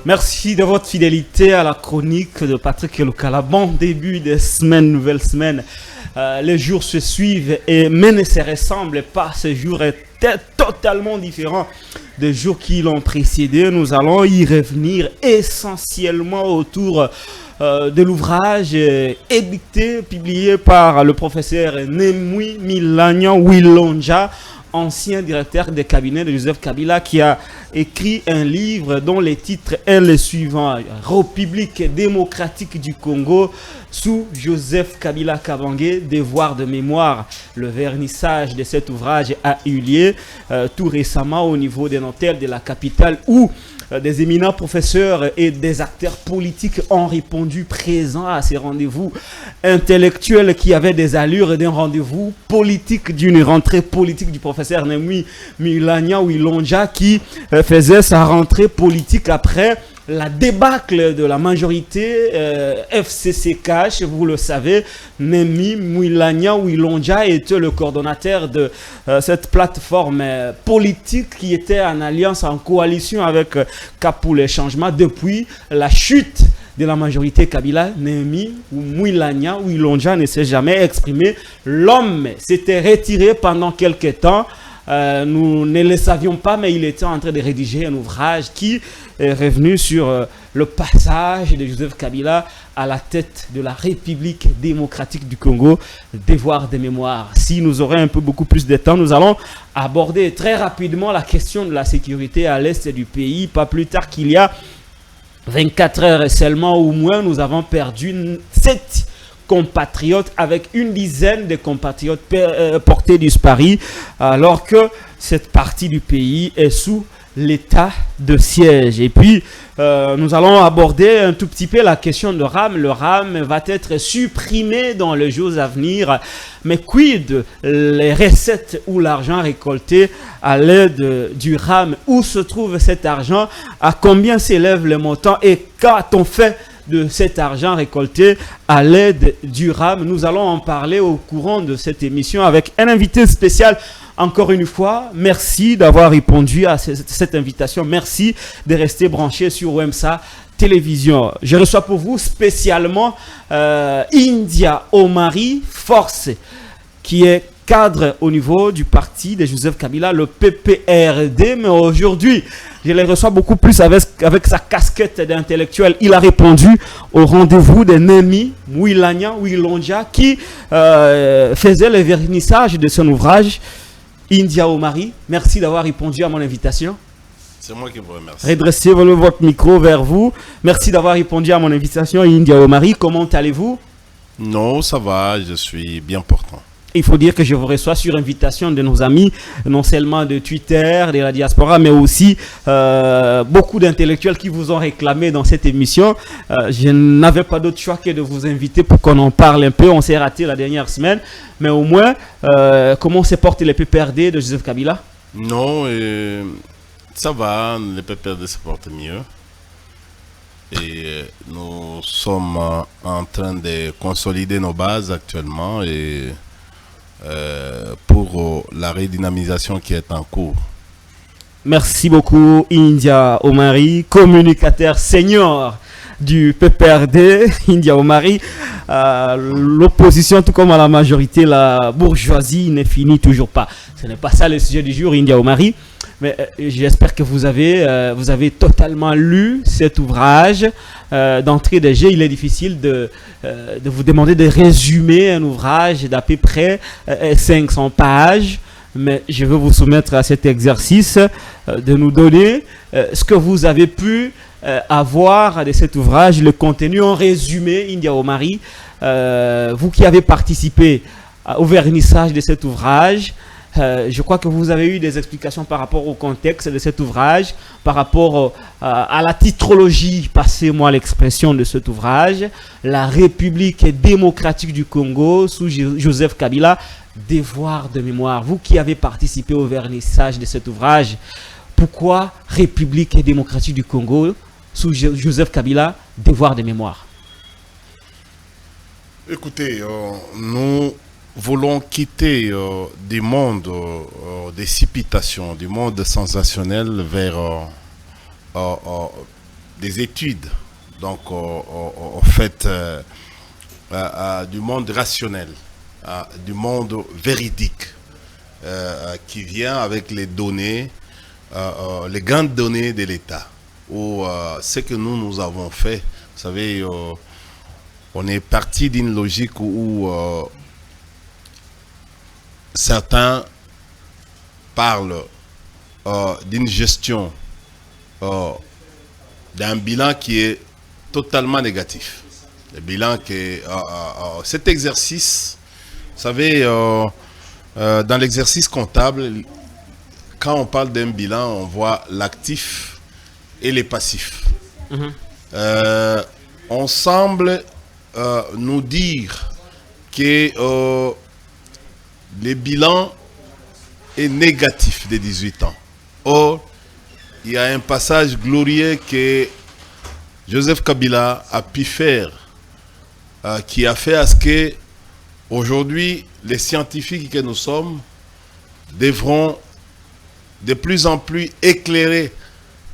Merci de votre fidélité à la chronique de Patrick Elokala. Bon début de semaine, nouvelle semaine. Les jours se suivent mais ne se ressemblent pas. Ce jour était totalement différent des jours qui l'ont précédé. Nous allons y revenir essentiellement autour de l'ouvrage édité, publié par le professeur Nemui Milanya Wilonja, ancien directeur des cabinets de Joseph Kabila, qui a écrit un livre dont le titre est le suivant: République démocratique du Congo sous Joseph Kabila Kabange, devoir de mémoire. Le vernissage de cet ouvrage a eu lieu tout récemment au niveau des notaires de la capitale, où des éminents professeurs et des acteurs politiques ont répondu présents à ces rendez-vous intellectuels qui avaient des allures d'un rendez-vous politique, d'une rentrée politique du professeur Nemui Milanya Wilonja, qui faisait sa rentrée politique après la débâcle de la majorité FCCK. Vous le savez, Nemui Milanya Wilonja était le coordonnateur de cette plateforme politique qui était en alliance, en coalition avec Cap pour les changements depuis la chute de la majorité Kabila. Nemui Milanya Wilonja ne s'est jamais exprimé. L'homme s'était retiré pendant quelques temps. Nous ne le savions pas, mais il était en train de rédiger un ouvrage qui est revenu sur le passage de Joseph Kabila à la tête de la République démocratique du Congo, devoir de mémoire. Si nous aurons beaucoup plus de temps, nous allons aborder très rapidement la question de la sécurité à l'est du pays. Pas plus tard qu'il y a 24 heures seulement, au moins, nous avons perdu 7 compatriotes, avec une dizaine de compatriotes portés disparus, alors que cette partie du pays est sous l'état de siège. Et puis, nous allons aborder un tout petit peu la question de RAM. Le RAM va être supprimé dans les jours à venir. Mais quid les recettes ou l'argent récolté à l'aide du RAM? Où se trouve cet argent? À combien s'élève le montant? Et qu'a-t-on fait de cet argent récolté à l'aide du RAM? Nous allons en parler au courant de cette émission avec un invité spécial. Encore une fois, merci d'avoir répondu à cette invitation. Merci de rester branché sur OMSA Télévision. Je reçois pour vous spécialement India Omari Force, qui est cadre au niveau du parti de Joseph Kabila, le PPRD. Mais aujourd'hui, je le reçois beaucoup plus avec sa casquette d'intellectuel. Il a répondu au rendez-vous de Nemui Milanya Wilonja, qui faisait le vernissage de son ouvrage. India Omari, merci d'avoir répondu à mon invitation. C'est moi qui vous remercie. Redressez votre micro vers vous. Merci d'avoir répondu à mon invitation, India Omari. Comment allez-vous? Non, ça va, je suis bien portant. Il faut dire que je vous reçois sur invitation de nos amis, non seulement de Twitter, de la diaspora, mais aussi beaucoup d'intellectuels qui vous ont réclamé dans cette émission. Je n'avais pas d'autre choix que de vous inviter pour qu'on en parle un peu. On s'est raté la dernière semaine, mais au moins, comment se portent les PPRD de Joseph Kabila? Non, ça va, les PPRD se portent mieux. Et nous sommes en train de consolider nos bases actuellement et pour la redynamisation qui est en cours. Merci beaucoup, India Omari, communicateur senior du PPRD. India Omari, l'opposition, tout comme à la majorité, la bourgeoisie ne finit toujours pas. Ce n'est pas ça le sujet du jour, India Omari. Mais j'espère que vous avez totalement lu cet ouvrage. D'entrée de jeu, il est difficile de vous demander de résumer un ouvrage d'à peu près 500 pages. Mais je vais vous soumettre à cet exercice de nous donner ce que vous avez pu avoir de cet ouvrage, le contenu en résumé, India Omari. Vous qui avez participé au vernissage de cet ouvrage, je crois que vous avez eu des explications par rapport au contexte de cet ouvrage, par rapport à la titrologie, passez-moi l'expression de cet ouvrage, la République démocratique du Congo sous Joseph Kabila, devoir de mémoire. Vous qui avez participé au vernissage de cet ouvrage, pourquoi République démocratique du Congo sous Joseph Kabila, devoir de mémoire? Écoutez, nous voulons quitter du monde des supputations, du monde sensationnel vers des études, donc en fait, du monde rationnel, du monde véridique, qui vient avec les données, les grandes données de l'État, ou ce que nous avons fait. Vous savez, on est parti d'une logique où certains parlent d'une gestion, d'un bilan qui est totalement négatif. Le bilan qui est, cet exercice, vous savez, dans l'exercice comptable, quand on parle d'un bilan, on voit l'actif et les passifs. On semble nous dire que le bilan est négatif des 18 ans. Or, il y a un passage glorieux que Joseph Kabila a pu faire, qui a fait à ce que aujourd'hui les scientifiques que nous sommes devront de plus en plus éclairer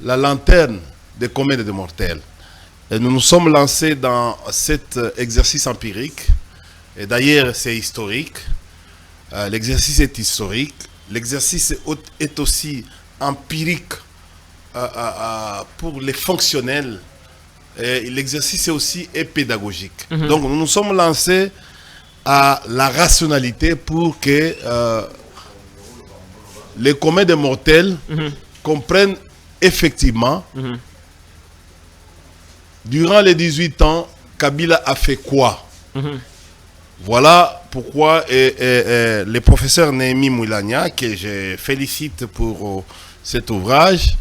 la lanterne des communs et des mortels. Et nous nous sommes lancés dans cet exercice empirique. Et d'ailleurs, c'est historique. L'exercice est historique. L'exercice est aussi empirique pour les fonctionnels. L'exercice aussi est pédagogique. Donc, nous nous sommes lancés à la rationalité pour que les communs des mortels comprennent effectivement, durant les 18 ans, Kabila a fait quoi? Voilà pourquoi le professeur Néhémie Moulania, que je félicite pour cet ouvrage,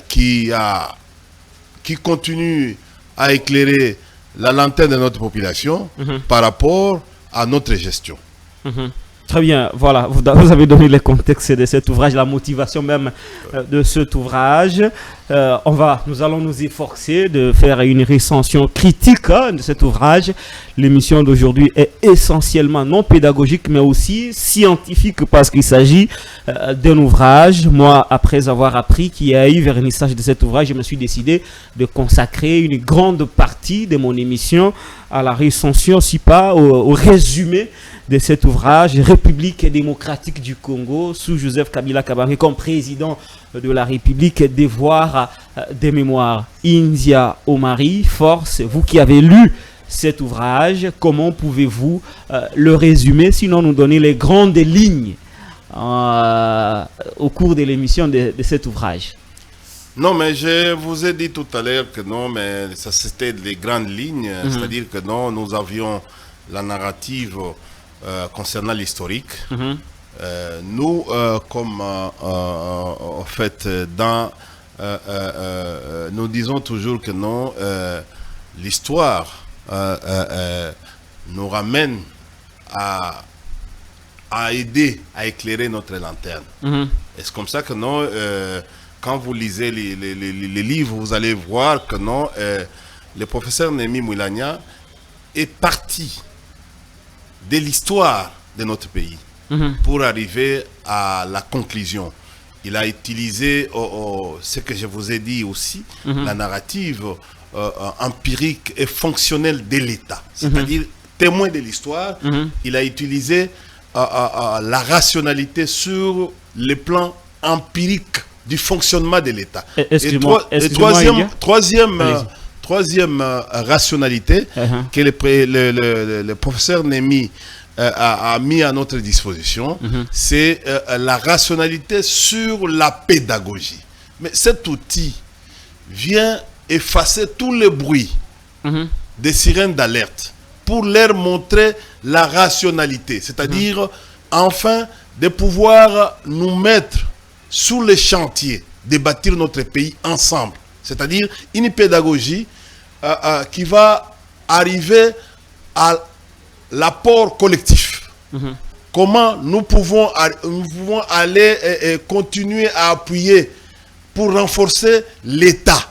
qui continue à éclairer la lanterne de notre population par rapport à notre gestion. Très bien, voilà, vous avez donné le contexte de cet ouvrage, la motivation même de cet ouvrage. Nous allons nous efforcer de faire une recension critique de cet ouvrage. L'émission d'aujourd'hui est essentiellement non pédagogique, mais aussi scientifique, parce qu'il s'agit d'un ouvrage. Moi, après avoir appris qu'il y a eu vernissage de cet ouvrage, je me suis décidé de consacrer une grande partie de mon émission à la recension, si pas au résumé de cet ouvrage, République démocratique du Congo, sous Joseph Kabila Kabange comme président de la République, devoir des mémoires. India Omari, force, vous qui avez lu cet ouvrage, comment pouvez-vous le résumer, sinon nous donner les grandes lignes au cours de l'émission de cet ouvrage? Non, mais je vous ai dit tout à l'heure que non, mais ça c'était les grandes lignes, c'est-à-dire que non, nous avions la narrative concernant l'historique. Nous, comme en fait, nous disons toujours que non, l'histoire nous ramène à aider à éclairer notre lanterne. Et c'est comme ça que non, quand vous lisez les livres, vous allez voir que non, le professeur Néhémie Moulania est parti de l'histoire de notre pays pour arriver à la conclusion. Il a utilisé ce que je vous ai dit aussi, la narrative empirique et fonctionnelle de l'État, c'est-à-dire témoin de l'histoire. Il a utilisé la rationalité sur le plan empirique du fonctionnement de l'État. Troisième rationalité que le professeur Néhémie a mis à notre disposition, c'est la rationalité sur la pédagogie. Mais cet outil vient effacer tous les bruits des sirènes d'alerte pour leur montrer la rationalité, c'est-à-dire enfin de pouvoir nous mettre sur les chantiers de bâtir notre pays ensemble, c'est-à-dire une pédagogie qui va arriver à l'apport collectif. Comment nous pouvons aller et continuer à appuyer pour renforcer l'État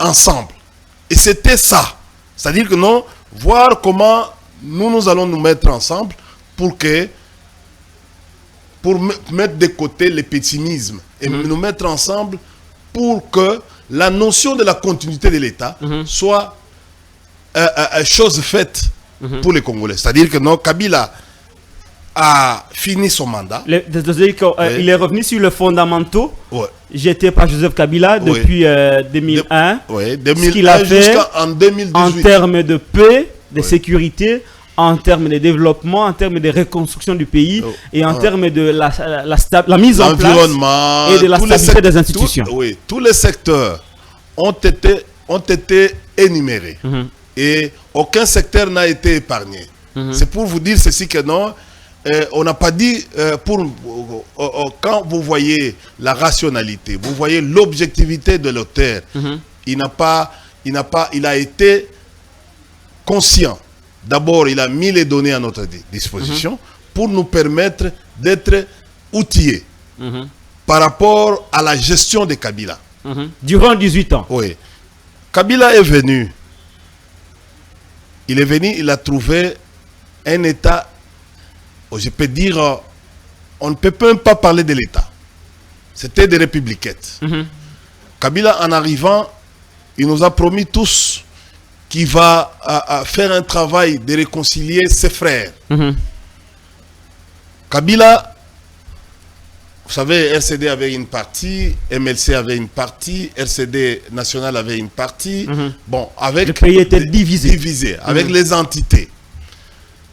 ensemble. Et c'était ça. C'est-à-dire que non, voir comment nous allons nous mettre ensemble pour mettre de côté le pessimisme et nous mettre ensemble pour que la notion de la continuité de l'État soit chose faite pour les Congolais. C'est-à-dire que non, Kabila a fini son mandat. Il est revenu sur les fondamentaux. Ouais. J'étais par Joseph Kabila depuis 2001. Oui, 2001 jusqu'en 2018. En termes de paix, de sécurité, en termes de développement, en termes de reconstruction du pays et en termes de la mise en place et de la stabilité des institutions. Oui, tous les secteurs ont été énumérés et aucun secteur n'a été épargné. C'est pour vous dire ceci que non, on n'a pas dit quand vous voyez la rationalité, vous voyez l'objectivité de l'auteur, il a été conscient. D'abord, il a mis les données à notre disposition pour nous permettre d'être outillés par rapport à la gestion de Kabila. Durant 18 ans. Oui. Kabila est venu. Il est venu, il a trouvé un État, je peux dire, on ne peut même pas parler de l'État. C'était des républiquettes. Kabila, en arrivant, il nous a promis tous qu'il va faire un travail de réconcilier ses frères. Kabila, vous savez, RCD avait une partie, MLC avait une partie, RCD national avait une partie. Bon, avec le pays était divisé. Avec les entités.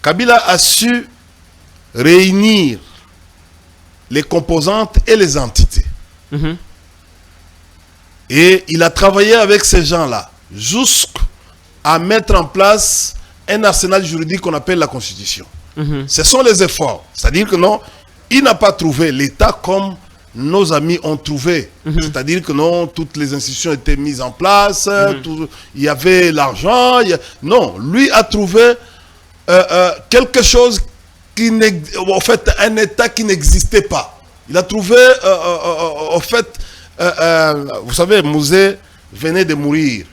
Kabila a su réunir les composantes et les entités. Et il a travaillé avec ces gens-là jusqu'à mettre en place un arsenal juridique qu'on appelle la Constitution. Ce sont les efforts. C'est-à-dire que non, il n'a pas trouvé l'État comme nos amis ont trouvé. C'est-à-dire que non, toutes les institutions étaient mises en place, il y avait l'argent. Non, lui a trouvé quelque chose qui en fait, un État qui n'existait pas. Il a trouvé, en fait, vous savez, Mouzé venait de mourir.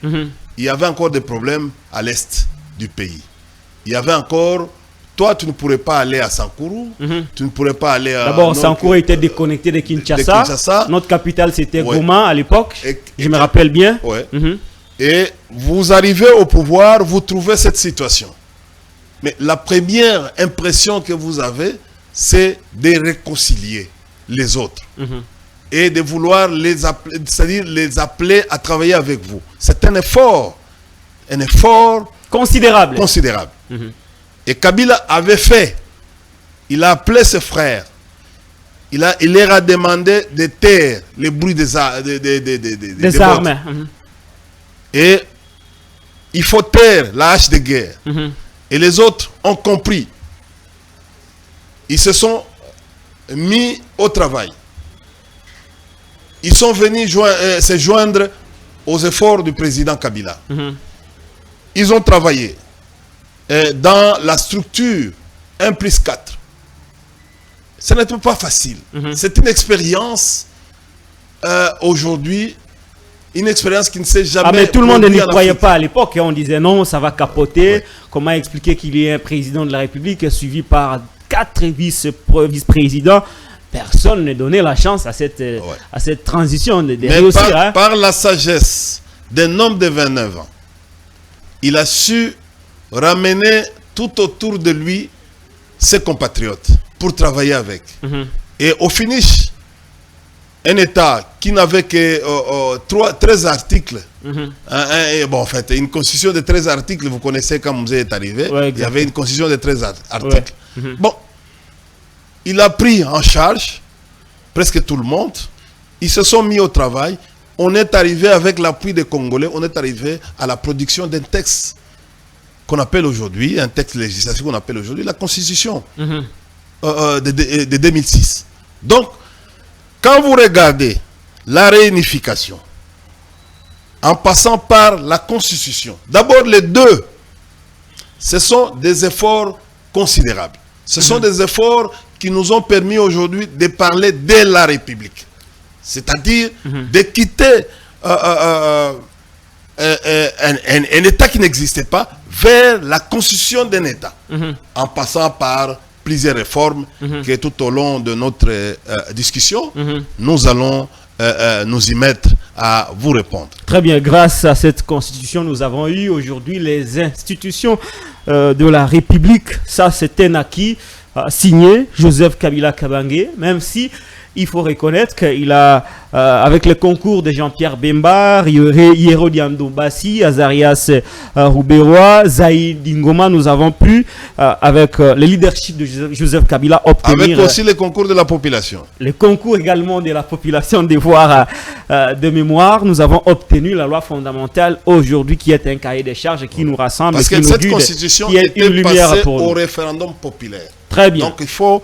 Il y avait encore des problèmes à l'est du pays. Il y avait encore... Toi, tu ne pourrais pas aller à Sankourou. Tu ne pourrais pas aller à... D'abord, Sankourou était déconnecté de Kinshasa. Notre capitale, c'était Goma à l'époque. Je me rappelle bien. Et vous arrivez au pouvoir, vous trouvez cette situation. Mais la première impression que vous avez, c'est de réconcilier les autres. Et de vouloir les appeler, c'est-à-dire les appeler à travailler avec vous. C'est un effort considérable. Et Kabila avait fait, il a appelé ses frères, il leur a demandé de taire les bruits des armes. Et il faut taire la hache de guerre. Et les autres ont compris. Ils se sont mis au travail. Ils sont venus se joindre aux efforts du président Kabila. Ils ont travaillé dans la structure 1+4. Ce n'était pas facile. C'est une expérience aujourd'hui, une expérience qui ne s'est jamais... mais tout le monde n'y croyait pas à l'époque. On disait non, ça va capoter. Comment expliquer qu'il y ait un président de la République suivi par 4 vice-présidents? Personne ne donnait la chance à cette transition de réussir. Par la sagesse d'un homme de 29 ans, il a su ramener tout autour de lui ses compatriotes pour travailler avec. Et au finish, un État qui n'avait que 13 articles, bon, en fait, une constitution de 13 articles, vous connaissez quand Mouzé est arrivé, il y avait une constitution de 13 articles. Bon, il a pris en charge presque tout le monde, ils se sont mis au travail, on est arrivé avec l'appui des Congolais, on est arrivé à la production d'un texte qu'on appelle aujourd'hui, un texte législatif qu'on appelle aujourd'hui la Constitution de 2006. Donc, quand vous regardez la réunification, en passant par la Constitution, d'abord les deux, ce sont des efforts considérables. Ce sont des efforts qui nous ont permis aujourd'hui de parler de la République. C'est-à-dire de quitter un État qui n'existait pas vers la constitution d'un État, en passant par plusieurs réformes que tout au long de notre discussion, nous allons nous y mettre à vous répondre. Très bien, grâce à cette constitution, nous avons eu aujourd'hui les institutions de la République. Ça, c'est un acquis signé Joseph Kabila Kabange, même si il faut reconnaître qu'il a, avec le concours de Jean-Pierre Bemba, Hérodian Bassi, Azarias Rouberois, Zaïd Ngoma, nous avons pu, avec le leadership de Joseph Kabila, obtenir... Avec aussi le concours de la population. Le concours également de la population, devoir de mémoire, nous avons obtenu la loi fondamentale aujourd'hui qui est un cahier de charges qui nous rassemble. Parce qui que nous cette guide, constitution qui est était une lumière passée pour au nous. référendum populaire. Très bien. Donc il faut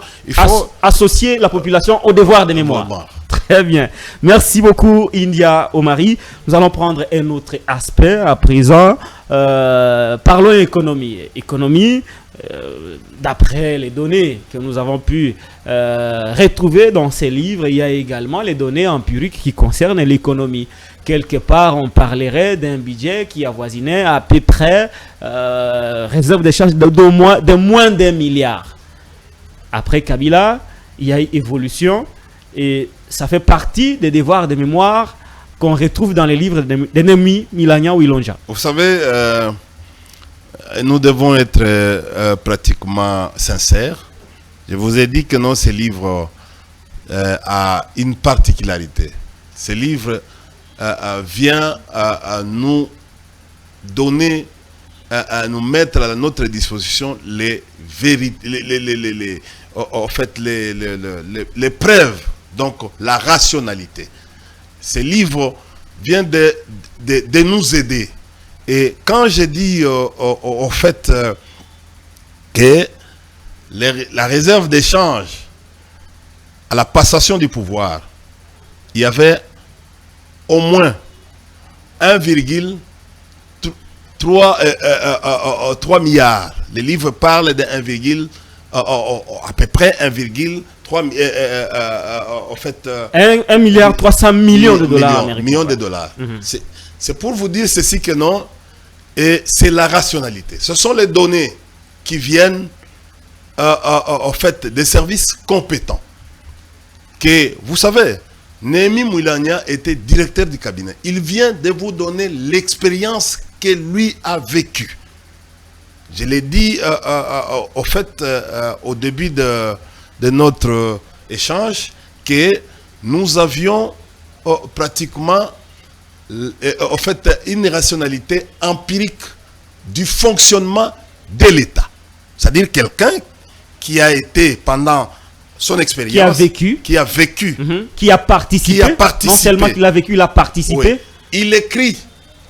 associer la population au devoir de mémoire. Très bien. Merci beaucoup, India Omari. Nous allons prendre un autre aspect à présent. Parlons économie. Économie, d'après les données que nous avons pu retrouver dans ces livres, il y a également les données empiriques qui concernent l'économie. Quelque part, on parlerait d'un budget qui avoisinait à peu près réserve de charges de moins d'1 milliard. Après Kabila, il y a eu évolution et ça fait partie des devoirs de mémoire qu'on retrouve dans les livres d'Ennemi Milania ou Ilonja. Vous savez, nous devons être pratiquement sincères. Je vous ai dit que non, ce livre a une particularité. Ce livre vient à nous donner, à nous mettre à notre disposition les vérités, les preuves, donc la rationalité. Ce livre vient de nous aider. Et quand je dis au fait que la réserve d'échange à la passation du pouvoir, il y avait au moins 1,3 milliards. Les livres parlent de 1, à peu près 1,3 en fait 1 milliard 300 millions de dollars américains. Millions de dollars. C'est pour vous dire ceci que non, et c'est la rationalité. Ce sont les données qui viennent en fait des services compétents. Que vous savez, Néhémie Moulania était directeur du cabinet. Il vient de vous donner l'expérience que lui a vécue. Je l'ai dit au fait au début de notre échange que nous avions pratiquement en fait une rationalité empirique du fonctionnement de l'État. C'est-à-dire quelqu'un qui a été pendant son expérience, qui a vécu, qui a participé, non seulement qu'il a vécu, il a participé. Oui. Il écrit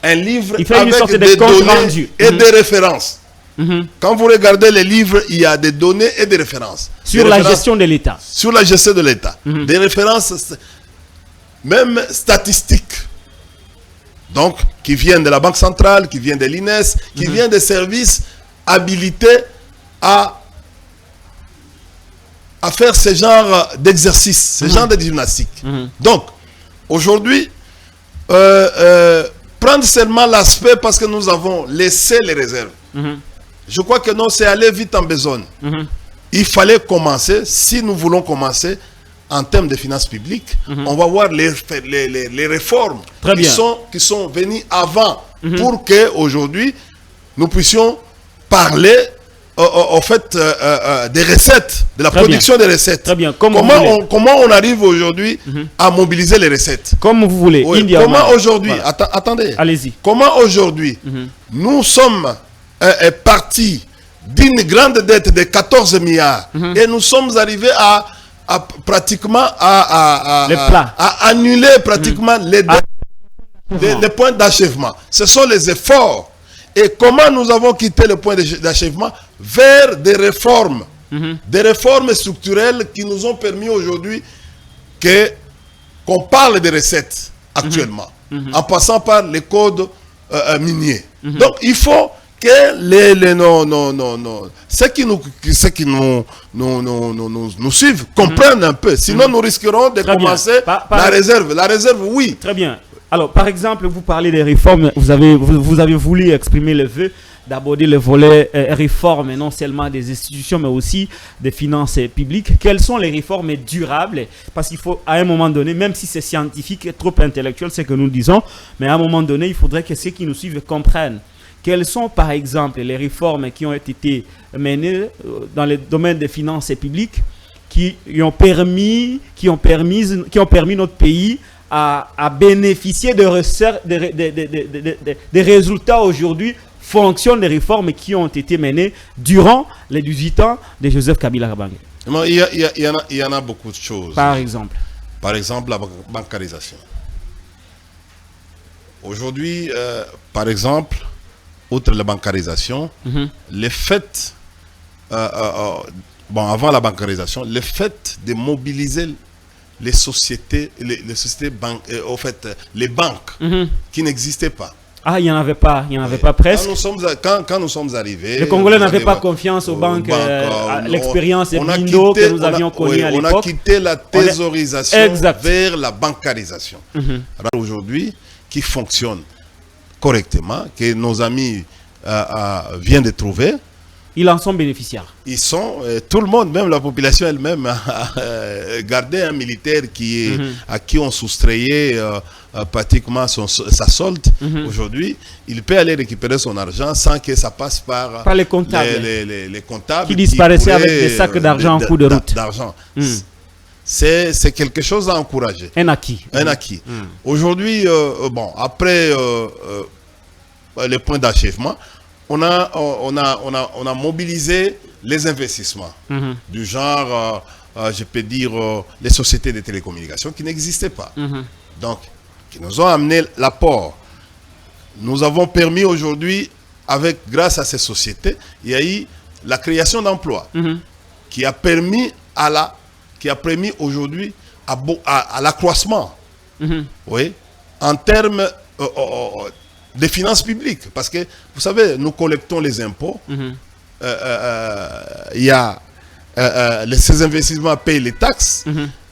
un livre avec des données et des références. Quand vous regardez les livres, il y a des données et des références. Sur la gestion de l'État. Sur la gestion de l'État. Des références, même statistiques. Donc, qui viennent de la Banque centrale, qui viennent de l'INES, qui viennent des services habilités à faire ce genre d'exercice, ce genre de gymnastique. Donc, aujourd'hui, prendre seulement l'aspect parce que nous avons laissé les réserves. Je crois que non, c'est aller vite en besogne. Il fallait commencer, si nous voulons commencer en termes de finances publiques, on va voir les réformes qui sont venues avant pour qu'aujourd'hui, nous puissions parler en fait des recettes, de la production des recettes. Très bien. Comment on arrive aujourd'hui à mobiliser les recettes? Comme vous voulez. Oui. Comment aujourd'hui, attendez, allez-y. Comment aujourd'hui nous sommes partis d'une grande dette de 14 milliards et nous sommes arrivés à pratiquement à annuler pratiquement les points d'achèvement. Ce sont les efforts. Et comment nous avons quitté le point d'achèvement vers des réformes structurelles qui nous ont permis aujourd'hui qu'on parle des recettes actuellement, en passant par les codes miniers. Donc il faut que ceux qui nous suivent comprennent un peu. Sinon, nous risquerons de commencer la réserve. La réserve, oui. Très bien. Alors, par exemple, vous parlez des réformes. Vous avez voulu exprimer le vœu d'aborder le volet réforme, non seulement des institutions, mais aussi des finances publiques. Quelles sont les réformes durables? Parce qu'il faut, à un moment donné, même si c'est scientifique et trop intellectuel, c'est ce que nous disons, mais à un moment donné, il faudrait que ceux qui nous suivent comprennent. Quelles sont, par exemple, les réformes qui ont été menées dans le domaine des finances publiques qui ont permis notre pays à bénéficier des résultats aujourd'hui, fonction des réformes qui ont été menées durant les 18 ans de Joseph Kabila Kabange? Il y en a beaucoup de choses. Par exemple, la bancarisation. Aujourd'hui, par exemple, outre la bancarisation, le fait, avant la bancarisation, le fait de mobiliser les sociétés, les banques qui n'existaient pas. Ah, il n'y en avait pas presque. Quand nous sommes arrivés, les Congolais n'avaient pas confiance aux banques, à l'expérience de Bindo que nous avions connue à l'époque. On a quitté la thésaurisation vers la bancarisation. Alors aujourd'hui, qui fonctionne correctement, que nos amis viennent de trouver. Ils en sont bénéficiaires. Ils sont, tout le monde, même la population elle-même, a gardé un militaire à qui on soustrayait pratiquement sa solde. Aujourd'hui, il peut aller récupérer son argent sans que ça passe par les comptables. Les comptables qui disparaissaient avec des sacs d'argent en cours de route. C'est quelque chose à encourager. Un acquis. Aujourd'hui, après les points d'achèvement, on a mobilisé les investissements du genre, je peux dire, les sociétés de télécommunications qui n'existaient pas. Donc, qui nous ont amené l'apport. Nous avons permis aujourd'hui, grâce à ces sociétés, il y a eu la création d'emplois qui a permis aujourd'hui à l'accroissement. Oui, en termes des finances publiques, parce que vous savez, nous collectons les impôts, ces investissements payent les taxes,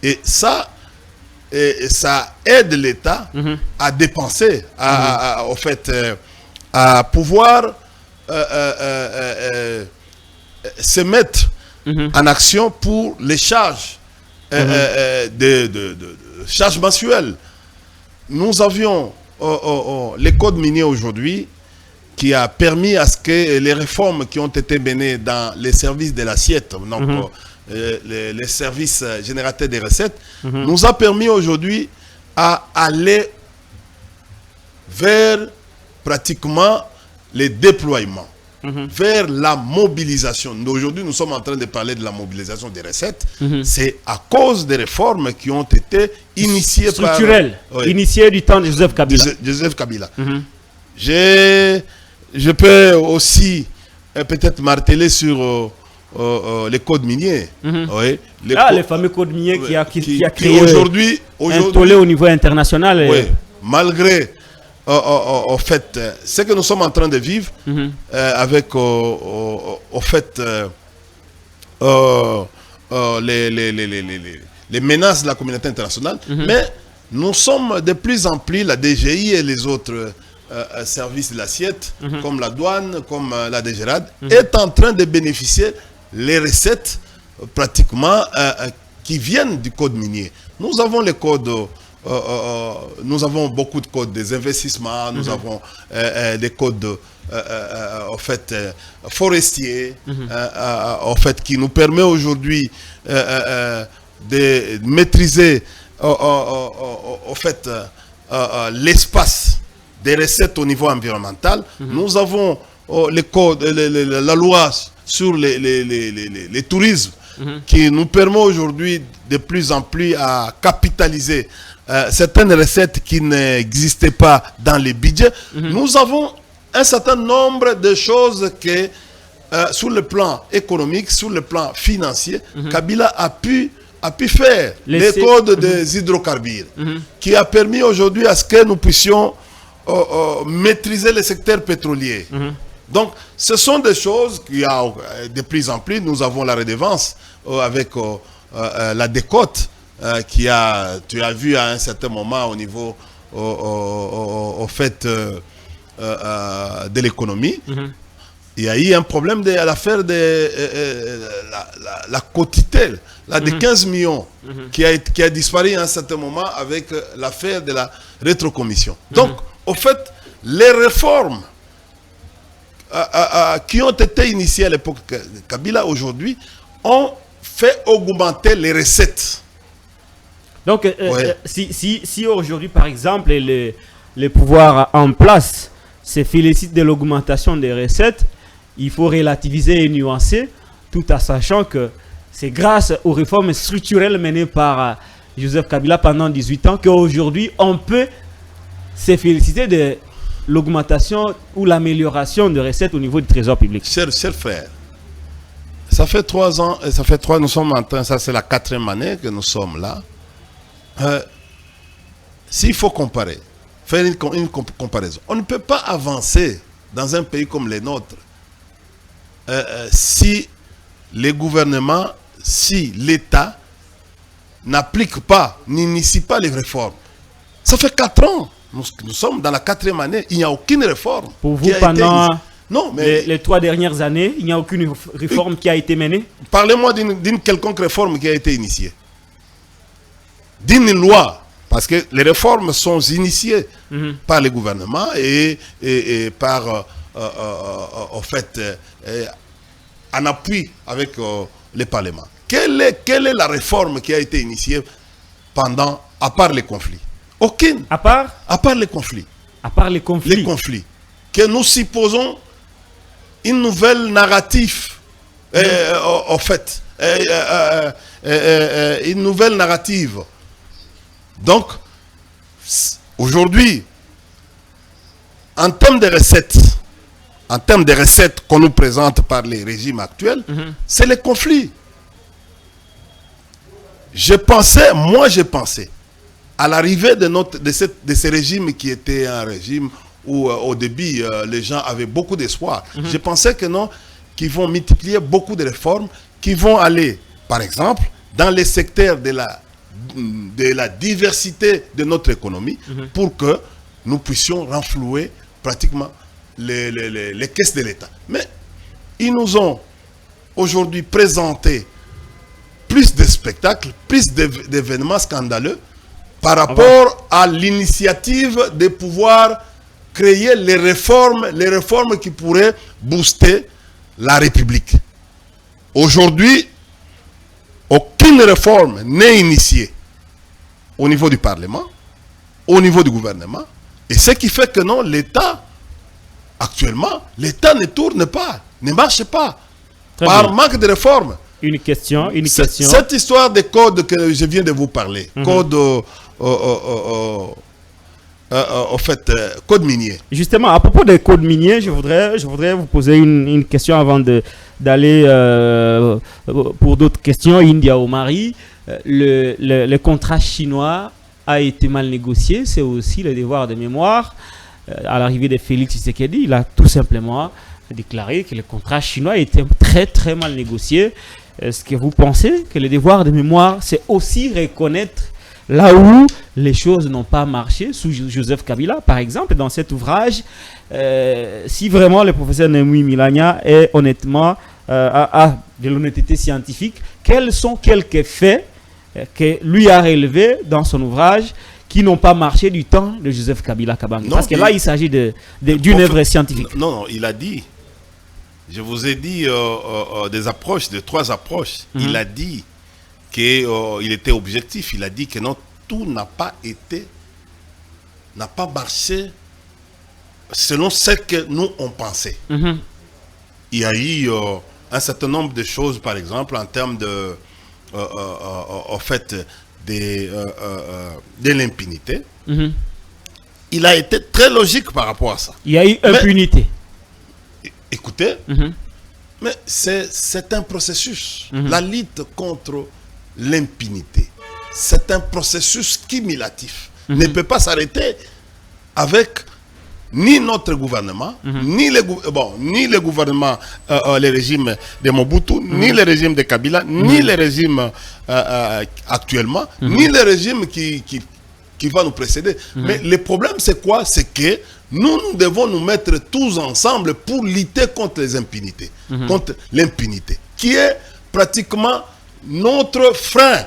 et ça aide l'État à dépenser, à pouvoir se mettre en action pour les charges, charges mensuelles. Nous avions les codes miniers aujourd'hui qui a permis à ce que les réformes qui ont été menées dans les services de l'assiette, donc les services générateurs des recettes, nous a permis aujourd'hui à aller vers pratiquement les déploiements, vers la mobilisation. Aujourd'hui, nous sommes en train de parler de la mobilisation des recettes. C'est à cause des réformes qui ont été initiées structurelles, initiées du temps de Joseph Kabila. Je peux aussi peut-être marteler sur les codes miniers. Les fameux codes miniers qui a créé aujourd'hui un tollé au niveau international. Malgré au fait, ce que nous sommes en train de vivre avec les menaces de la communauté internationale, mais nous sommes de plus en plus, la DGI et les autres services de l'assiette, comme la douane, comme la DGRAD, est en train de bénéficier les recettes pratiquement qui viennent du code minier. Nous avons les codes, nous avons beaucoup de codes des investissements, nous avons des codes forestiers, qui nous permet aujourd'hui de maîtriser l'espace des recettes au niveau environnemental. Nous avons les codes, la loi sur les tourismes qui nous permet aujourd'hui de plus en plus à capitaliser certaines recettes qui n'existaient pas dans les budgets. Nous avons un certain nombre de choses que sur le plan économique, sur le plan financier, Kabila a pu faire. Les codes des hydrocarbures qui a permis aujourd'hui à ce que nous puissions maîtriser le secteur pétrolier. Donc, ce sont des choses qu'il y a de plus en plus. Nous avons la redevance avec la décote tu as vu à un certain moment au niveau de l'économie. Il y a eu un problème de l'affaire de la quotitel, là, de 15 millions, qui a disparu à un certain moment avec l'affaire de la rétrocommission. Donc, au fait, les réformes qui ont été initiées à l'époque de Kabila aujourd'hui ont fait augmenter les recettes. Donc, si aujourd'hui, par exemple, les pouvoirs en place se félicitent de l'augmentation des recettes, il faut relativiser et nuancer, tout en sachant que c'est grâce aux réformes structurelles menées par Joseph Kabila pendant 18 ans qu'aujourd'hui, on peut se féliciter de l'augmentation ou l'amélioration de recettes au niveau du trésor public. Cher frère, ça fait 3 ans, nous sommes en train, ça c'est la 4e année que nous sommes là. S'il faut comparer, faire une comparaison, on ne peut pas avancer dans un pays comme le nôtre si les gouvernements, si l'État n'applique pas, n'initie pas les réformes. Ça fait 4 ans, nous sommes dans la 4e année, il n'y a aucune réforme. Pour vous, pendant non, mais les 3 dernières années, il n'y a aucune réforme qui a été menée? Parlez-moi d'une quelconque réforme qui a été initiée. D'une loi, parce que les réformes sont initiées par les gouvernements et par, en fait, en appui avec les parlements. Quelle est la réforme qui a été initiée pendant, à part les conflits? Aucune. À part les conflits. À part les conflits. Les conflits. Que nous supposons une nouvelle narrative, en fait, une nouvelle narrative. Donc, aujourd'hui, en termes de recettes qu'on nous présente par les régimes actuels, c'est les conflits. J'ai pensé à l'arrivée de ce régime qui était un régime où au début les gens avaient beaucoup d'espoir. Je pensais que non, qu'ils vont multiplier beaucoup de réformes, qui vont aller, par exemple, dans les secteurs de la diversité de notre économie pour que nous puissions renflouer pratiquement les caisses de l'État. Mais ils nous ont aujourd'hui présenté plus de spectacles, plus d'événements scandaleux par rapport à l'initiative de pouvoir créer les réformes qui pourraient booster la République. Aujourd'hui, aucune réforme n'est initiée au niveau du Parlement, au niveau du gouvernement, et ce qui fait que non, l'État, actuellement, l'État ne tourne pas, ne marche pas, par manque de réforme. Une question. Cette histoire de code que je viens de vous parler, code minier. Justement, à propos des codes miniers, je voudrais vous poser une question avant d'aller pour d'autres questions. India Omari, le contrat chinois a été mal négocié. C'est aussi le devoir de mémoire. À l'arrivée de Félix Tshisekedi, il a tout simplement déclaré que le contrat chinois était très très mal négocié. Est-ce que vous pensez que le devoir de mémoire, c'est aussi reconnaître là où les choses n'ont pas marché sous Joseph Kabila, par exemple, dans cet ouvrage, si vraiment le professeur Némi Milania est honnêtement a de l'honnêteté scientifique, quels sont quelques faits que lui a relevés dans son ouvrage qui n'ont pas marché du temps de Joseph Kabila Kabange? Parce que là, il s'agit d'une œuvre scientifique. Non, il a dit, je vous ai dit des approches, de 3 approches. Il a dit qu'il était objectif. Il a dit que non, tout n'a pas marché selon ce que nous on pensait. Il y a eu un certain nombre de choses, par exemple, en termes de, en fait, de l'impunité. Il a été très logique par rapport à ça. Il y a eu impunité. Écoutez, mais c'est un processus. La lutte contre l'impunité, c'est un processus cumulatif. Ne peut pas s'arrêter avec ni notre gouvernement, ni le gouvernement, les régimes de Mobutu, ni le régime de Kabila, ni le régime actuellement, ni le régime qui qui va nous précéder. Mais le problème, c'est quoi? C'est que nous devons nous mettre tous ensemble pour lutter contre les impunités, contre l'impunité, qui est pratiquement notre frein.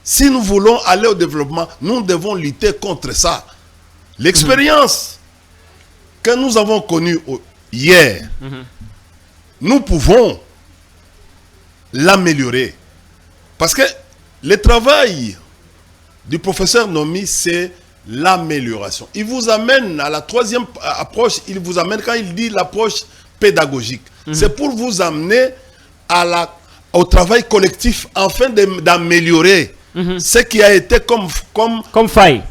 Si nous voulons aller au développement, nous devons lutter contre ça. L'expérience que nous avons connue hier, nous pouvons l'améliorer. Parce que le travail du professeur Nomi, c'est l'amélioration. Il vous amène à la troisième approche, il vous amène quand il dit l'approche pédagogique. C'est pour vous amener au travail collectif afin d'améliorer ce qui a été comme faille.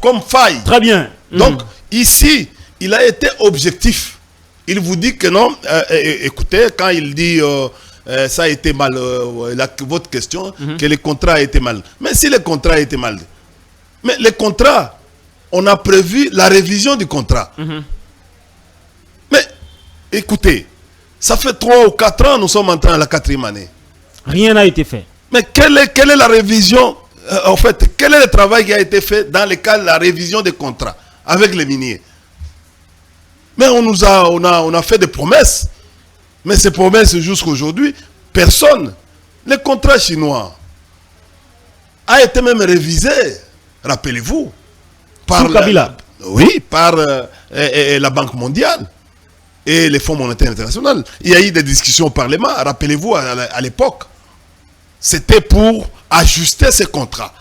Très bien. Donc, ici, il a été objectif. Il vous dit que non, écoutez, quand il dit ça a été mal, votre question, que le contrat a été mal. Mais si le contrat a été mal, mais le contrat, on a prévu la révision du contrat. Mais écoutez, ça fait 3 ou 4 ans, nous sommes entrés à la 4e année. Rien n'a été fait. Mais quelle est la révision, en fait, quel est le travail qui a été fait dans le cas de la révision des contrats avec les miniers? Mais on a fait des promesses. Mais ces promesses, jusqu'à aujourd'hui, personne. Le contrat chinois a été même révisé, rappelez-vous, par Kabila. Oui, par la Banque mondiale et les Fonds monétaires internationaux. Il y a eu des discussions au Parlement, rappelez-vous, à l'époque. C'était pour ajuster ces contrats.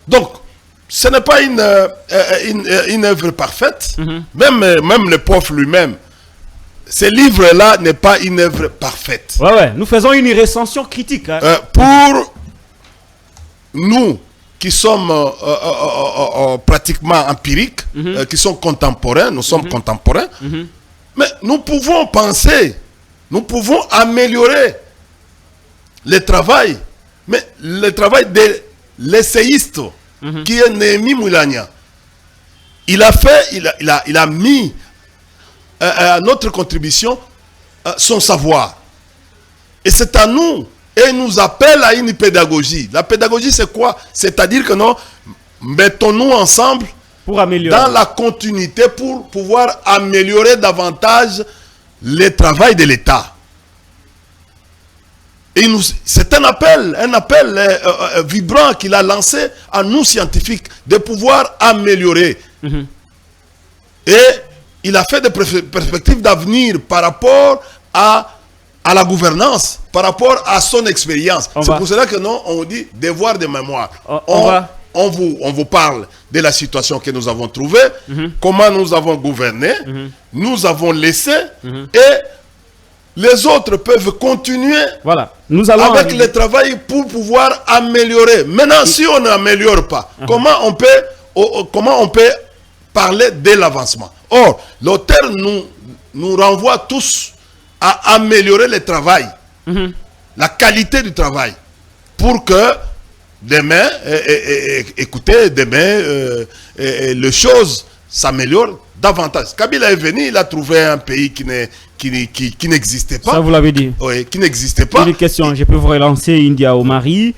Donc, ce n'est pas une œuvre parfaite. Même le prof lui-même, ce livre-là n'est pas une œuvre parfaite. Ouais. Nous faisons une recension critique. Pour nous qui sommes pratiquement empiriques, qui sont contemporains, nous sommes contemporains, mais nous pouvons penser, nous pouvons améliorer le travail, mais le travail de l'essayiste qui est Néhémie Moulania. Il a mis à notre contribution son savoir. Et c'est à nous. Et il nous appelle à une pédagogie. La pédagogie, c'est quoi? C'est-à-dire que nous mettons-nous ensemble pour améliorer, dans la continuité, pour pouvoir améliorer davantage le travail de l'État. Et c'est un appel vibrant qu'il a lancé à nous scientifiques de pouvoir améliorer. Et il a fait des perspectives d'avenir par rapport à la gouvernance, par rapport à son expérience. C'est pour cela que nous, on dit devoir de mémoire. On vous parle de la situation que nous avons trouvée, comment nous avons gouverné, nous avons laissé, et les autres peuvent continuer avec le travail pour pouvoir améliorer. Maintenant, si on n'améliore pas, comment on peut parler de l'avancement? Or, l'auteur nous renvoie tous à améliorer le travail, la qualité du travail, pour que demain, écoutez, demain, les choses s'améliorent davantage. Kabila est venu, il a trouvé un pays qui n'existait pas. Ça, vous l'avez dit. Oui, qui n'existait pas. Une question, je peux vous relancer, India Omari.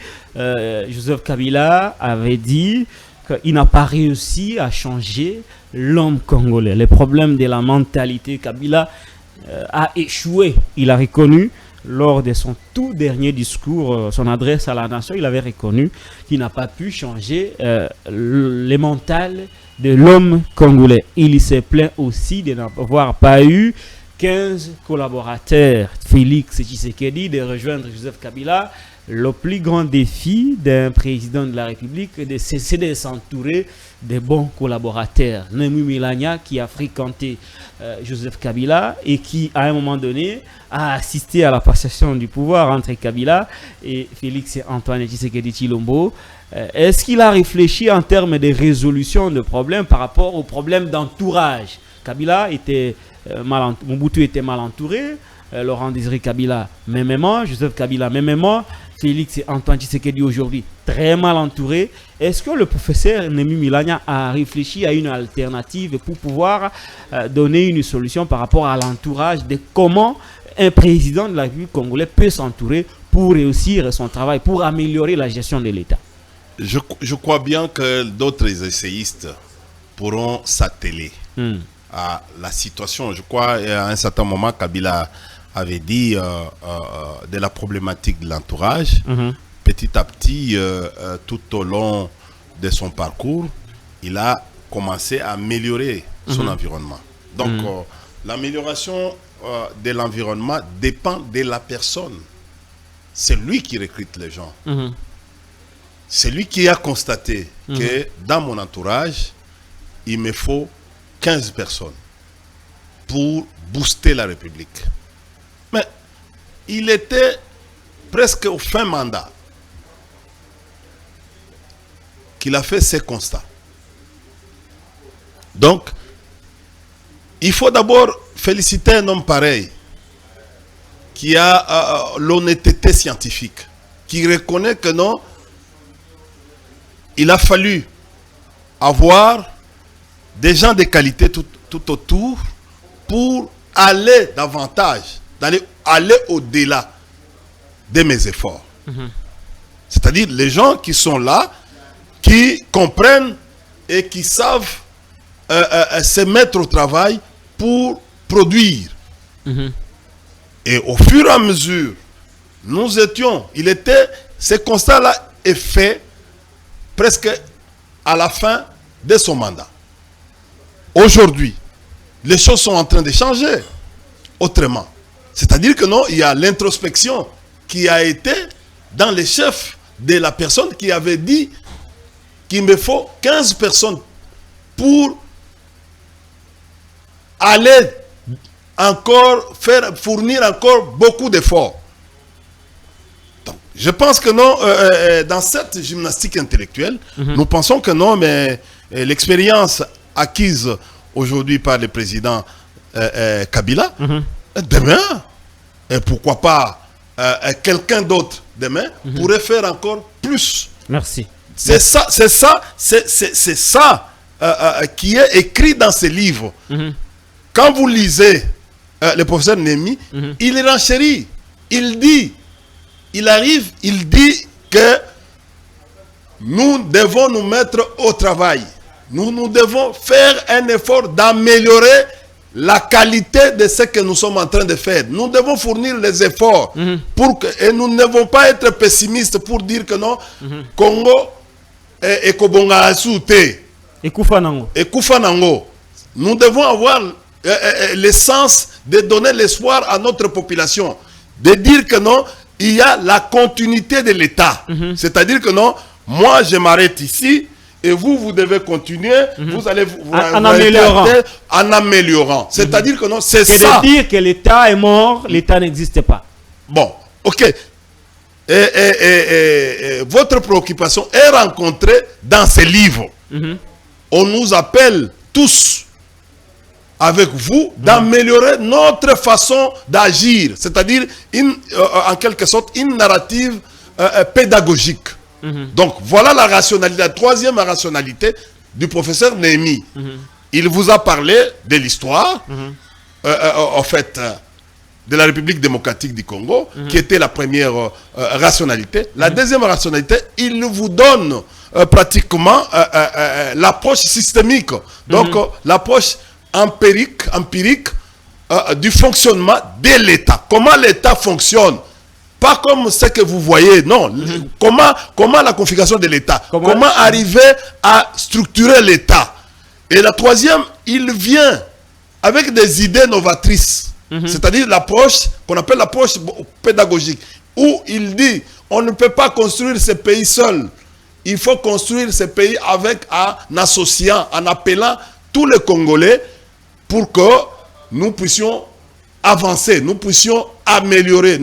Joseph Kabila avait dit qu'il n'a pas réussi à changer l'homme congolais. Les problèmes de la mentalité, Kabila a échoué. Il a reconnu lors de son tout dernier discours, son adresse à la nation, il avait reconnu qu'il n'a pas pu changer le mental de l'homme congolais. Il s'est plaint aussi de n'avoir pas eu 15 collaborateurs. Félix Tshisekedi de rejoindre Joseph Kabila. Le plus grand défi d'un président de la République, c'est de s'entourer de bons collaborateurs. Néhémie Moulania, qui a fréquenté Joseph Kabila et qui, à un moment donné, a assisté à la passation du pouvoir entre Kabila et Félix Antoine Tshisekedi Tshilombo. Est-ce qu'il a réfléchi en termes de résolution de problèmes par rapport aux problèmes d'entourage? Kabila était Mobutu était mal entouré, Laurent Désiré Kabila mêmement, Joseph Kabila mêmement, Félix et Antoine Tshisekedi aujourd'hui très mal entouré. Est-ce que le professeur Néhémie Moulania a réfléchi à une alternative pour pouvoir donner une solution par rapport à l'entourage de comment un président de la République congolaise peut s'entourer pour réussir son travail, pour améliorer la gestion de l'État? je crois bien que d'autres essayistes pourront s'atteler à la situation. Je crois à un certain moment, Kabila avait dit de la problématique de l'entourage. Petit à petit, tout au long de son parcours, il a commencé à améliorer son environnement. Donc, l'amélioration de l'environnement dépend de la personne. C'est lui qui recrute les gens. C'est lui qui a constaté que dans mon entourage, il me faut 15 personnes pour booster la République. Mais il était presque au fin mandat qu'il a fait ces constats. Donc, il faut d'abord féliciter un homme pareil qui a l'honnêteté scientifique, qui reconnaît que non, il a fallu avoir des gens de qualité tout autour pour aller davantage, aller au-delà de mes efforts. C'est-à-dire les gens qui sont là, qui comprennent et qui savent se mettre au travail pour produire. Et au fur et à mesure, ce constat-là est fait presque à la fin de son mandat. Aujourd'hui, les choses sont en train de changer autrement. C'est-à-dire que non, il y a l'introspection qui a été dans les chefs de la personne qui avait dit qu'il me faut 15 personnes pour aller encore fournir encore beaucoup d'efforts. Donc, je pense que non, dans cette gymnastique intellectuelle, nous pensons que non, mais l'expérience acquise aujourd'hui par le président Kabila, demain, et pourquoi pas quelqu'un d'autre demain, pourrait faire encore plus. Merci. C'est ça qui est écrit dans ce livre. Quand vous lisez le professeur Némi, il renchérit. Il dit que nous devons nous mettre au travail. Nous devons faire un effort d'améliorer la qualité de ce que nous sommes en train de faire. Nous devons fournir les efforts et nous ne devons pas être pessimistes pour dire que non, Congo et Kobonga Soute. Et Koufanango. Nous devons avoir l'essence de donner l'espoir à notre population. De dire que non, il y a la continuité de l'État. C'est-à-dire que non, moi je m'arrête ici et vous devez continuer. Vous allez en améliorant. C'est-à-dire que non, c'est ça. Et de dire que l'État est mort, l'État n'existe pas. Bon, ok. Votre préoccupation est rencontrée dans ces livres. On nous appelle tous avec vous d'améliorer notre façon d'agir, c'est-à-dire en quelque sorte une narrative pédagogique. Donc voilà la rationalité, la troisième rationalité du professeur Némi. Il vous a parlé de l'histoire, en fait, de la République démocratique du Congo, qui était la première rationalité. La deuxième rationalité, il vous donne pratiquement l'approche systémique, donc l'approche empirique du fonctionnement de l'État. Comment l'État fonctionne, pas comme ce que vous voyez, non. Comment la configuration de l'État, comment arriver à structurer l'État. Et la troisième, il vient avec des idées novatrices, c'est-à-dire l'approche qu'on appelle l'approche pédagogique, où il dit on ne peut pas construire ce pays seul. Il faut construire ce pays en associant, en appelant tous les Congolais pour que nous puissions avancer, nous puissions améliorer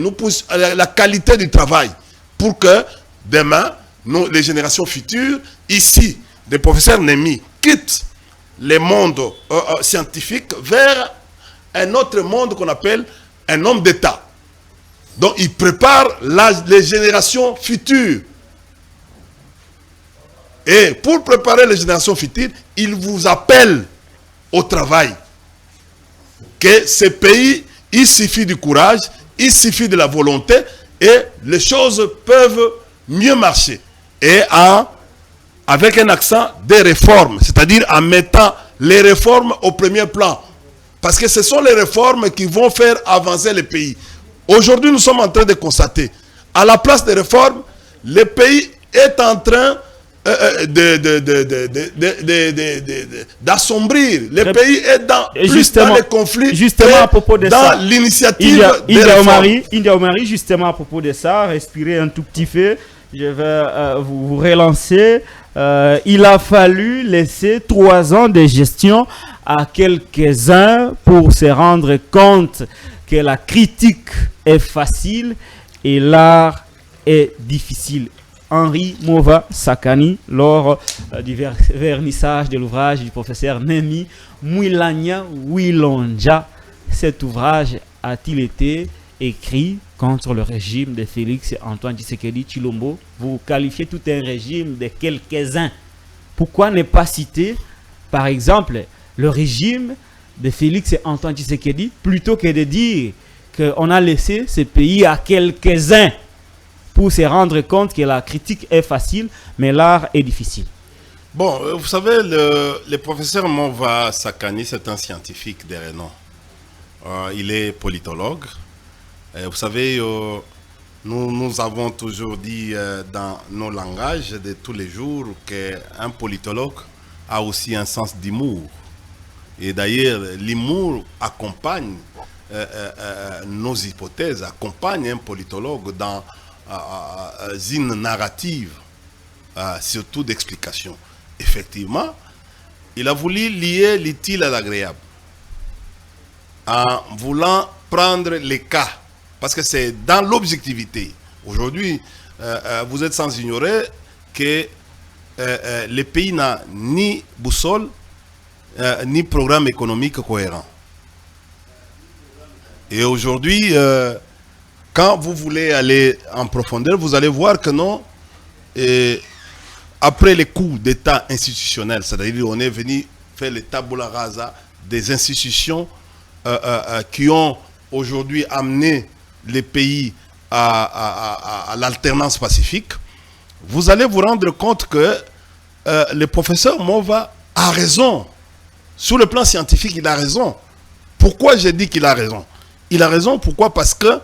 la qualité du travail, pour que demain, les générations futures, ici, des professeurs Némi, quittent le monde scientifique vers un autre monde qu'on appelle un homme d'État. Donc, il prépare les générations futures. Et pour préparer les générations futures, il vous appelle au travail. Que ce pays, il suffit du courage, il suffit de la volonté et les choses peuvent mieux marcher. Et en avec un accent des réformes, c'est-à-dire en mettant les réformes au premier plan. Parce que ce sont les réformes qui vont faire avancer le pays. Aujourd'hui, nous sommes en train de constater, à la place des réformes, le pays est en train d'assombrir. Le pays est plus dans les conflits, justement à propos de dans ça, l'initiative des réformes. India Omari, justement à propos de ça, respirez un tout petit peu. Je vais vous relancer. Il a fallu laisser 3 ans de gestion à quelques-uns pour se rendre compte que la critique est facile et l'art est difficile. Henri Mova Sakani, lors du vernissage de l'ouvrage du professeur Nemi Mouilania Wilonja. Cet ouvrage a-t-il été écrit contre le régime de Félix Antoine Tshisekedi Tshilombo? Vous qualifiez tout un régime de quelques-uns. Pourquoi ne pas citer, par exemple, le régime de Félix Antoine Tshisekedi plutôt que de dire qu'on a laissé ce pays à quelques-uns pour se rendre compte que la critique est facile, mais l'art est difficile? Bon, vous savez, le professeur Mova Sakani, c'est un scientifique de renom. Il est politologue. Vous savez, nous avons toujours dit dans nos langages de tous les jours qu'un politologue a aussi un sens d'humour. Et d'ailleurs, l'humour accompagne nos hypothèses, accompagne un politologue dans une narrative, surtout d'explication. Effectivement, il a voulu lier l'utile à l'agréable en voulant prendre les cas, parce que c'est dans l'objectivité. Aujourd'hui, vous êtes sans ignorer que le pays n'a ni boussole, ni programme économique cohérent. Et aujourd'hui, quand vous voulez aller en profondeur, vous allez voir que non, après les coups d'État institutionnels, c'est-à-dire on est venu faire le tabula rasa des institutions qui ont aujourd'hui amené les pays à l'alternance pacifique, vous allez vous rendre compte que le professeur Mova a raison. Sur le plan scientifique, il a raison. Pourquoi j'ai dit qu'il a raison? Il a raison, pourquoi? Parce que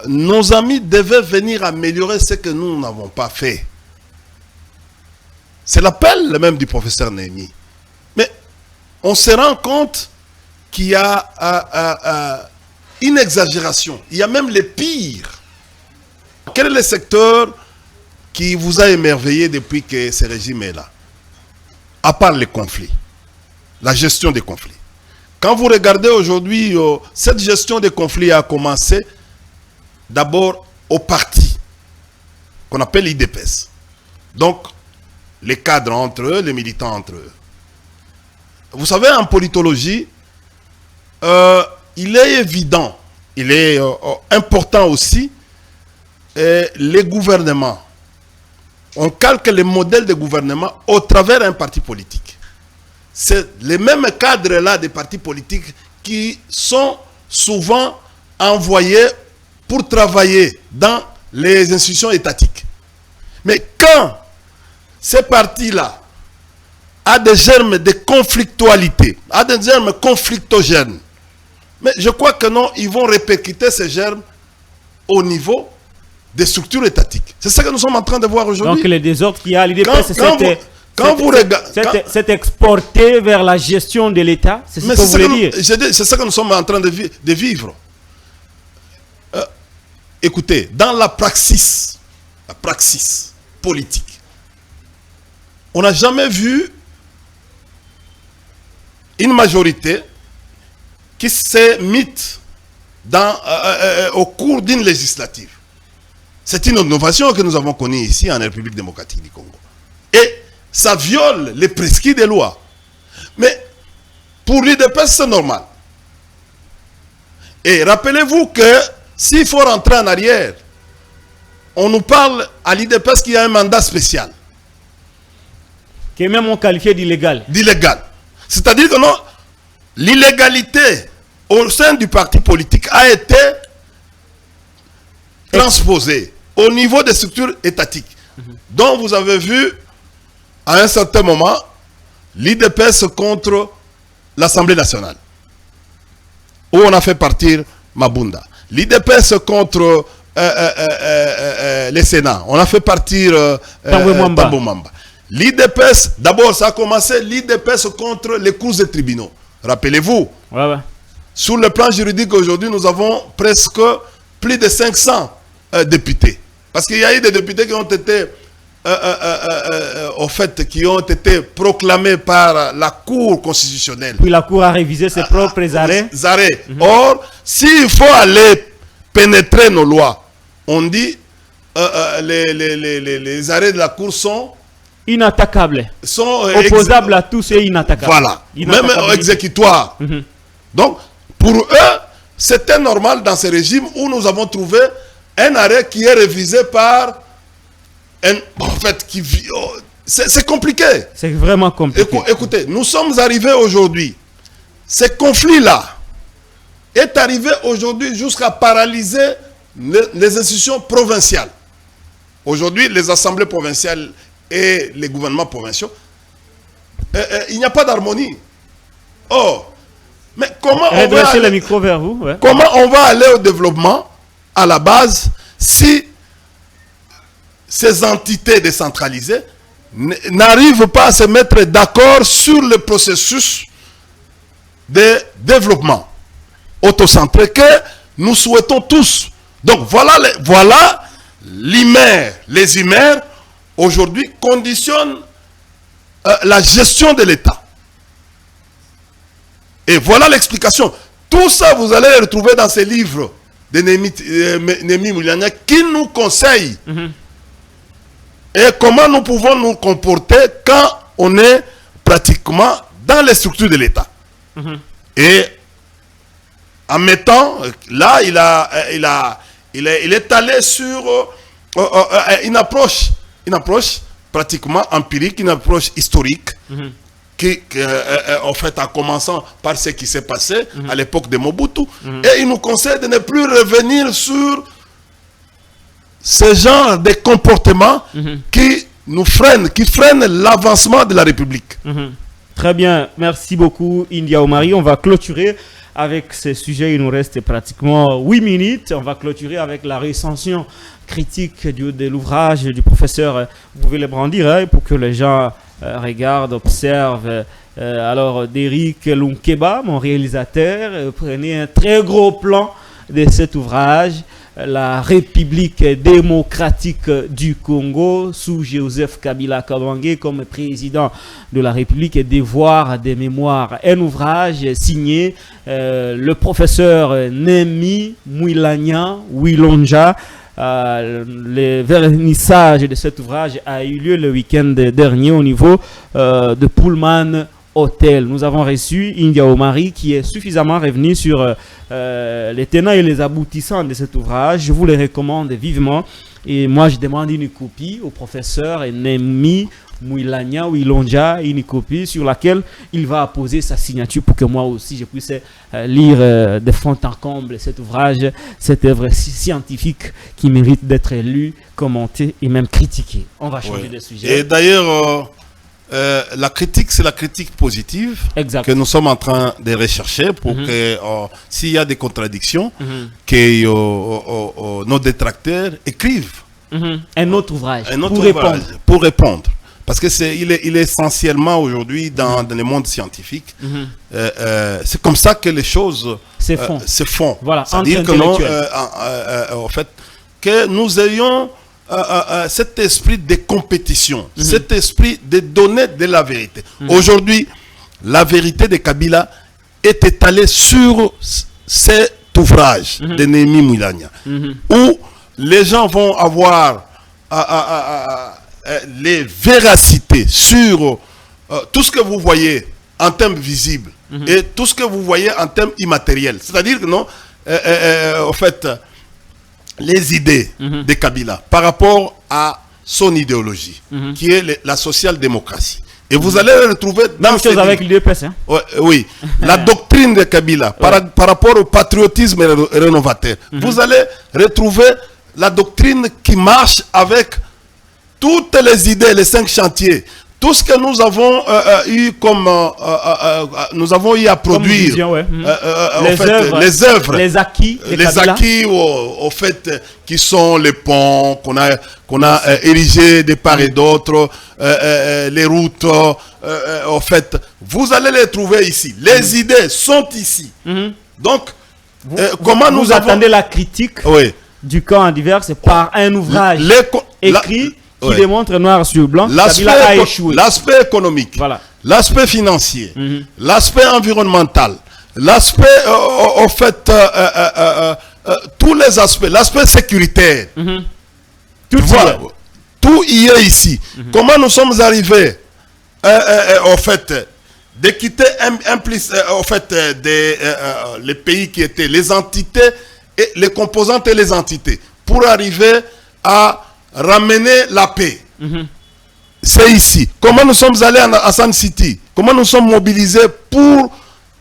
nos amis devaient venir améliorer ce que nous n'avons pas fait. C'est l'appel même du professeur Nemi. Mais on se rend compte qu'il y a une exagération. Il y a même les pires. Quel est le secteur qui vous a émerveillé depuis que ce régime est là? À part les conflits, la gestion des conflits. Quand vous regardez aujourd'hui, cette gestion des conflits a commencé d'abord au parti qu'on appelle l'IDPS. Donc, les cadres entre eux, les militants entre eux. Vous savez, en politologie, il est évident, il est important aussi, les gouvernements. On calque les modèles de gouvernement au travers d'un parti politique. C'est les mêmes cadres-là des partis politiques qui sont souvent envoyés pour travailler dans les institutions étatiques. Mais quand ces partis-là ont des germes de conflictualité, ont des germes conflictogènes, mais je crois que non, ils vont répercuter ces germes au niveau des structures étatiques. C'est ça que nous sommes en train de voir aujourd'hui. Donc les désordres qu'il y a à l'IDPS, c'est exporté vers la gestion de l'État. C'est ce que vous voulez dire. C'est ça que nous sommes en train de vivre. Écoutez, dans la praxis politique, on n'a jamais vu une majorité qui s'est mise au cours d'une législative. C'est une innovation que nous avons connue ici en République démocratique du Congo. Et ça viole les prescrits des lois. Mais pour l'IDPS, c'est normal. Et rappelez-vous que s'il faut rentrer en arrière, on nous parle à l'IDPS qu'il y a un mandat spécial. Qui est même on qualifié d'illégal. D'illégal. C'est-à-dire que non, l'illégalité au sein du parti politique a été transposée au niveau des structures étatiques. Donc vous avez vu à un certain moment, l'IDPS contre l'Assemblée nationale, où on a fait partir Mabunda. L'IDPS contre les Sénats, on a fait partir Tambo Mamba. L'IDPS, d'abord ça a commencé, l'IDPS contre les cours et tribunaux. Rappelez-vous, sur le plan juridique aujourd'hui, nous avons presque plus de 500 députés. Parce qu'il y a eu des députés qui ont été au fait, qui ont été proclamés par la Cour constitutionnelle. Puis la Cour a révisé ses propres arrêts. Or, s'il faut aller pénétrer nos lois, on dit les arrêts de la Cour sont inattaquables. Sont opposables à tous et inattaquables. Voilà. Même exécutoires. Donc, pour eux, c'était normal dans ce régime où nous avons trouvé un arrêt qui est révisé par en fait, c'est compliqué. C'est vraiment compliqué. Écoutez, nous sommes arrivés aujourd'hui. Ce conflit-là est arrivé aujourd'hui jusqu'à paralyser les institutions provinciales. Aujourd'hui, les assemblées provinciales et les gouvernements provinciaux, il n'y a pas d'harmonie. Oh, mais comment on va aller, le micro vers vous, comment on va aller au développement à la base si ces entités décentralisées n'arrivent pas à se mettre d'accord sur le processus de développement autocentré que nous souhaitons tous. Donc voilà, les IMER aujourd'hui conditionnent la gestion de l'État. Et voilà l'explication. Tout ça, vous allez le retrouver dans ces livres de Némi Moulania qui nous conseille et comment nous pouvons nous comporter quand on est pratiquement dans les structures de l'État. Et en mettant, là, il est allé sur une approche pratiquement empirique, une approche historique, qui en fait, en commençant par ce qui s'est passé à l'époque de Mobutu, et il nous conseille de ne plus revenir sur ce genre de comportements qui nous freinent, qui freinent l'avancement de la République. Très bien, merci beaucoup India Omari. On va clôturer avec ce sujet, il nous reste pratiquement 8 minutes. On va clôturer avec la recension critique de l'ouvrage du professeur. Vous pouvez le brandir pour que les gens regardent, observent. Alors, d'Éric Lunkeba, mon réalisateur, prenez un très gros plan de cet ouvrage. La République démocratique du Congo sous Joseph Kabila Kabange comme président de la République et devoir des mémoires. Un ouvrage signé le professeur Némi Moulania Wilonja. Le vernissage de cet ouvrage a eu lieu le week-end dernier au niveau de Pullman Hôtel. Nous avons reçu India Omari qui est suffisamment revenu sur les tenants et les aboutissants de cet ouvrage. Je vous le recommande vivement. Et moi, je demande une copie au professeur Némi Moulania Wilonja, une copie sur laquelle il va apposer sa signature pour que moi aussi je puisse lire de fond en comble cet ouvrage, cette œuvre scientifique qui mérite d'être lue, commentée et même critiquée. On va changer de sujet. Et d'ailleurs, la critique, c'est la critique positive que nous sommes en train de rechercher pour que s'il y a des contradictions, que nos détracteurs écrivent un autre ouvrage pour répondre. Parce que il est essentiellement aujourd'hui dans le monde scientifique. C'est comme ça que les choses se font. Voilà, c'est-à-dire que en fait, que nous ayons cet esprit de compétition, cet esprit de donner de la vérité. Aujourd'hui, la vérité de Kabila est étalée sur cet ouvrage de Némi Moulania, où les gens vont avoir les véracités sur tout ce que vous voyez en termes visibles et tout ce que vous voyez en termes immatériels. C'est-à-dire que non, en fait, les idées de Kabila par rapport à son idéologie, qui est la social-démocratie. Et vous allez le retrouver dans même chose avec l'UDPS. Oui, la doctrine de Kabila par rapport au patriotisme rénovateur. Vous allez retrouver la doctrine qui marche avec toutes les idées, les 5 chantiers, tout ce que nous avons eu comme nous avons eu à produire, vision, ouais. les œuvres, les acquis, au fait qui sont les ponts qu'on a érigés de part et d'autre, les routes, au fait, vous allez les trouver ici. Les idées sont ici. Donc, comment nous attendez la critique du camp adverse par un ouvrage écrit qui démontre noir sur blanc Kabila a échoué. L'aspect économique, l'aspect financier, l'aspect environnemental, l'aspect, au fait, tous les aspects, l'aspect sécuritaire. Tout y est ici. Comment nous sommes arrivés, au fait, de quitter au fait, les pays qui étaient les entités, et les composantes et les entités, pour arriver à ramener la paix. C'est ici. Comment nous sommes allés à Sun City? Comment nous sommes mobilisés pour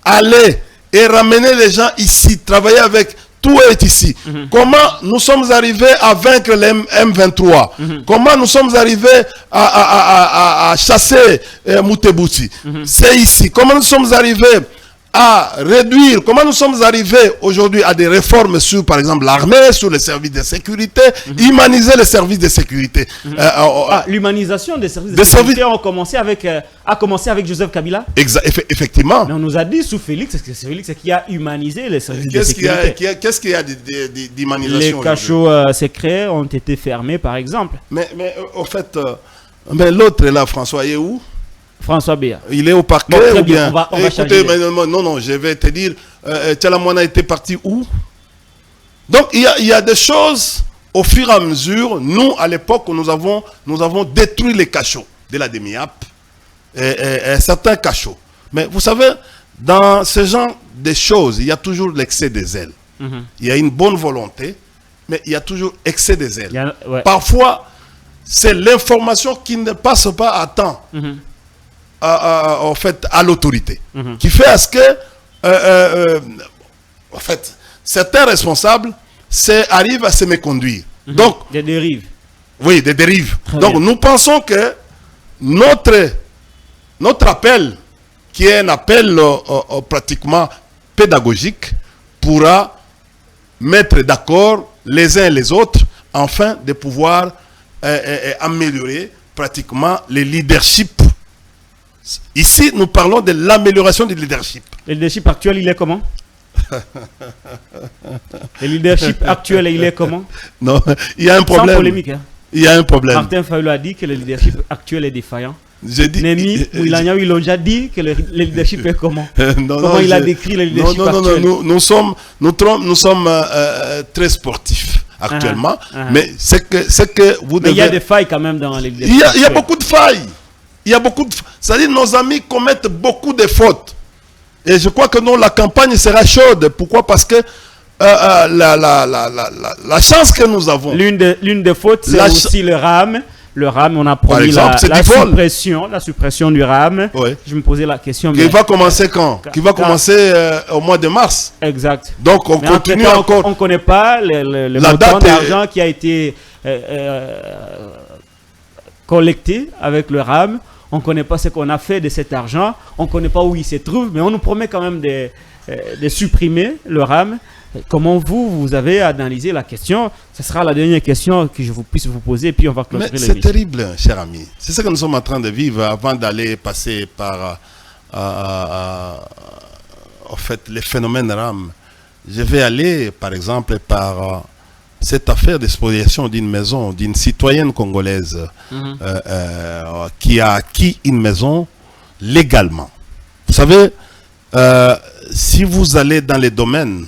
aller et ramener les gens ici, travailler avec. Tout est ici. Comment nous sommes arrivés à vaincre les M23? Comment nous sommes arrivés à chasser Moutebuti? C'est ici. Comment nous sommes arrivés à réduire, comment nous sommes arrivés aujourd'hui à des réformes sur, par exemple, l'armée, sur les services de sécurité, humaniser les services de sécurité. L'humanisation des services de sécurité a commencé avec Joseph Kabila. Effectivement. Mais on nous a dit sous Félix, c'est Félix qui a humanisé les services de sécurité. Qu'est-ce qu'il y a d'humanisation? Les cachots secrets ont été fermés, par exemple. Mais au fait, l'autre là, François, il est où? François Béa. Il est au parquet ou bien? On va écoutez, non, je vais te dire, Tchalamouana était parti où? Donc, il y a des choses, au fur et à mesure, nous, à l'époque, nous avons détruit les cachots de la DEMIAP, et certains cachots. Mais vous savez, dans ce genre de choses, il y a toujours l'excès des zèles. Il y a une bonne volonté, mais il y a toujours excès des zèles. Parfois, c'est l'information qui ne passe pas à temps. En fait, à l'autorité, qui fait à ce que, en fait, certains responsables arrivent à se méconduire. Donc, des dérives. Oui, des dérives. Donc, nous pensons que notre appel, qui est un appel pratiquement pédagogique, pourra mettre d'accord les uns et les autres, afin de pouvoir améliorer pratiquement les leaderships. Ici, nous parlons de l'amélioration du leadership. Le leadership actuel, il est comment? Le leadership actuel, il est comment? Non, il y a un problème. Sans polémique. Hein. Il y a un problème. Martin Fayulu a dit que le leadership actuel est défaillant. J'ai dit. Nemi Ouilanya, ils l'ont déjà dit que le leadership est comment? Comment il a décrit le leadership actuel? Nous sommes très sportifs actuellement. Mais c'est que vous devez... Mais il y a des failles quand même dans le leadership. Il y a beaucoup de failles. Il y a beaucoup de... C'est-à-dire nos amis commettent beaucoup de fautes. Et je crois que non, la campagne sera chaude. Pourquoi? Parce que la chance que nous avons... L'une des fautes, c'est aussi le RAM. Le RAM, on a promis la suppression du RAM. Oui. Je me posais la question. Qui va commencer quand? Qui va commencer au mois de mars. Exact. Donc on continue encore. On ne connaît pas le montant d'argent qui a été collecté avec le RAM. On ne connaît pas ce qu'on a fait de cet argent. On ne connaît pas où il se trouve. Mais on nous promet quand même de supprimer le RAM. Comment vous avez analysé la question? Ce sera la dernière question que je puisse vous poser. Et puis on va clôturer l'émission. Mais c'est terrible, cher ami. C'est ce que nous sommes en train de vivre avant d'aller passer par en fait, les phénomènes RAM. Je vais aller, par exemple, par... cette affaire d'expropriation d'une maison, d'une citoyenne congolaise qui a acquis une maison légalement. Vous savez, si vous allez dans les domaines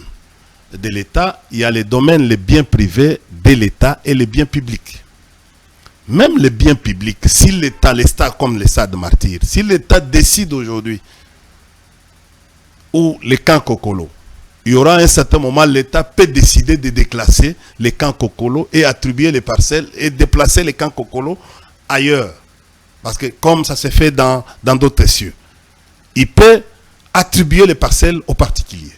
de l'État, il y a les domaines, les biens privés de l'État et les biens publics. Même les biens publics, si l'État comme les stades martyrs, si l'État décide aujourd'hui, ou les camps Kokolo, il y aura à un certain moment, l'État peut décider de déclasser les camps Kokolo et attribuer les parcelles et déplacer les camps Kokolo ailleurs. Parce que comme ça se fait dans d'autres cieux, il peut attribuer les parcelles aux particuliers.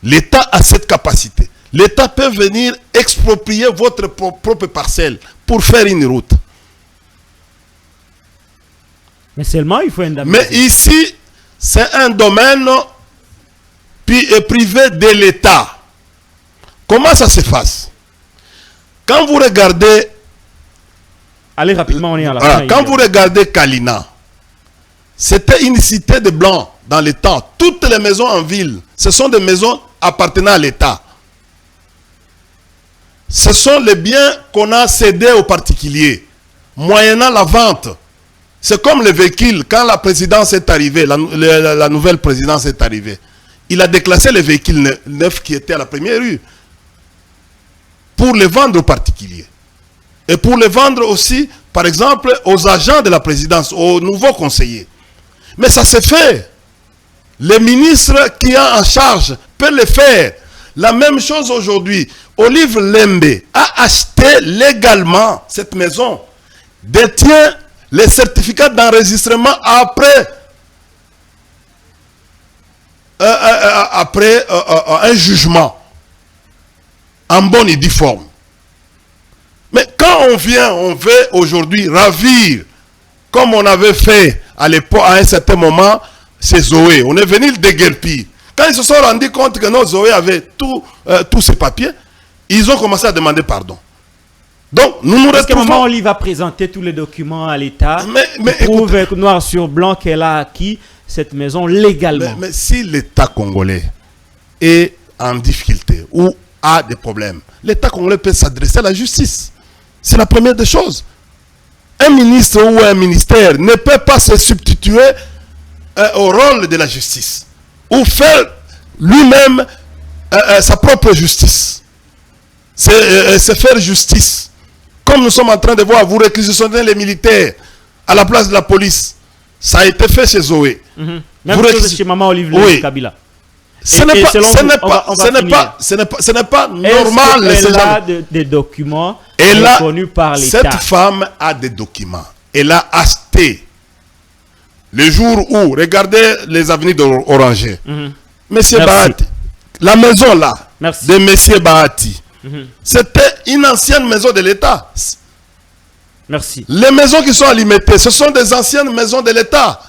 L'État a cette capacité. L'État peut venir exproprier votre propre parcelle pour faire une route. Mais seulement, il faut indemniser. Mais ici, c'est un domaine privé de l'État. Comment ça se passe? Quand vous regardez... Allez rapidement, on est à la Voilà, fin. quand vous regardez Kalina, c'était une cité de blancs dans les temps. Toutes les maisons en ville, ce sont des maisons appartenant à l'État. Ce sont les biens qu'on a cédés aux particuliers, moyennant la vente. C'est comme le véhicule, quand la présidence est arrivée, la nouvelle présidence est arrivée, il a déclassé les véhicules neufs qui étaient à la première rue pour les vendre aux particuliers. Et pour les vendre aussi, par exemple, aux agents de la présidence, aux nouveaux conseillers. Mais ça se fait. Le ministre qui est en charge peut le faire. La même chose aujourd'hui. Olive Lembe a acheté légalement cette maison, détient les certificats d'enregistrement après un jugement en bonne et due forme. Mais quand on veut aujourd'hui ravir, comme on avait fait à l'époque, à un certain moment, c'est Zoé. On est venu le déguerpir. Quand ils se sont rendus compte que nos Zoé avait tous ces papiers, ils ont commencé à demander pardon. Donc, nous nous Parce que retrouvons... Maman Olive va présenter tous les documents à l'État. Mais prouve noir sur blanc qu'elle a acquis cette maison légalement. Mais si l'État congolais est en difficulté ou a des problèmes, l'État congolais peut s'adresser à la justice. C'est la première des choses. Un ministre ou un ministère ne peut pas se substituer au rôle de la justice ou faire lui-même sa propre justice. C'est faire justice. Comme nous sommes en train de voir, vous réquisitionnez les militaires à la place de la police. Ça a été fait chez Zoé. Même chose chez Maman Olive Kabila. Ce n'est pas normal. Elle a des documents reconnus par l'État. Cette femme a des documents. Elle a acheté le jour où, regardez les avenues d'Oranger. Monsieur Bahati, la maison là, de Monsieur Bahati, c'était une ancienne maison de l'État. Merci. Les maisons qui sont alimentées, ce sont des anciennes maisons de l'État.